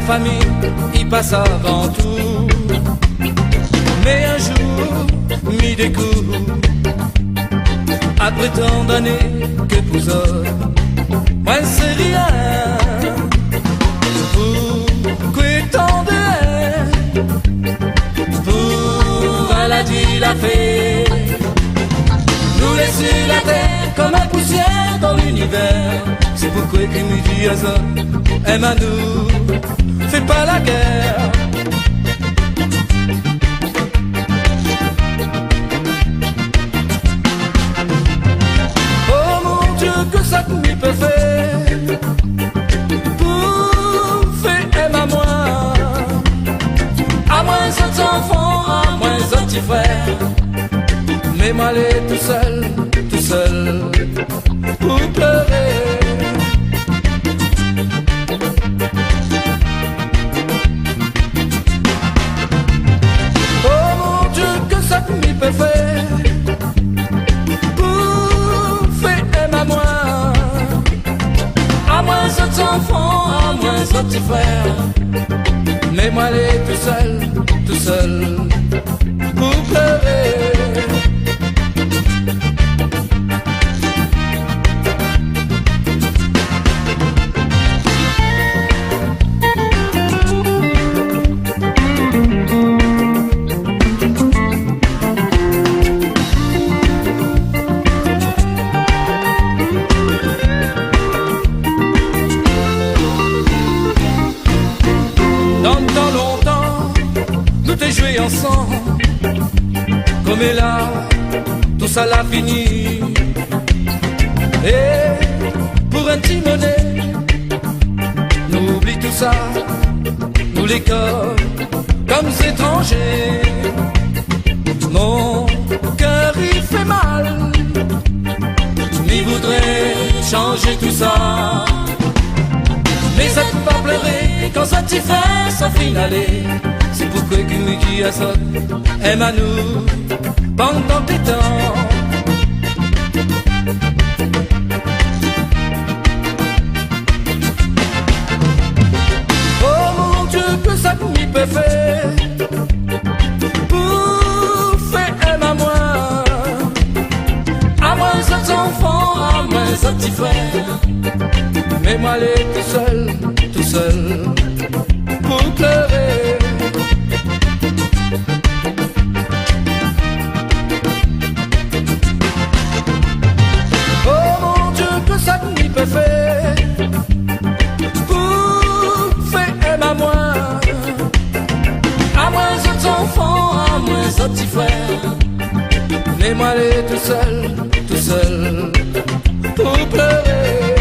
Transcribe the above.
famille y passe avant tout. Mais un jour, mis des coups, après tant d'années que pour ça, moi c'est rien. Pourquoi tant de haine? Pour elle a dit la fée, nous laisser la terre comme un poussière dans l'univers. C'est pourquoi qu'il me dit à ça, aime à nous, fais pas la guerre. Oh mon Dieu, que ça qu'il peut faire pour faire aime à moi autres enfants, à moins un petit frère. Mais moi aller tout seul, pour pleurer. Oh mon Dieu, que ça m'y peut faire pour faire aime à moi, à moins autres enfants, à moins un petit frère. Mais moi aller tout seul, pour pleurer. Jouer ensemble, comme et là, tout ça l'a fini. Et pour un petit monnaie, nous oublie tout ça, nous les corps, comme étrangers. Mon cœur il fait mal, mais voudrait changer tout ça. Mais ça peut pas pleurer quand ça t'y fait sa finale. C'est pourquoi qu'il me dit à ça, aime à nous, pendant tes temps. Oh mon Dieu, que ça m'y peut faire pour faire aime à moi, à moins autres enfants, à moins un petit frère. Mais moi aller tout seul, pour pleurer. Oh mon Dieu, que ça m'y peut faire pour faire aime à moi, à moins autres enfants, à moins un petit frère. Mais moi aller tout seul, pour pleurer.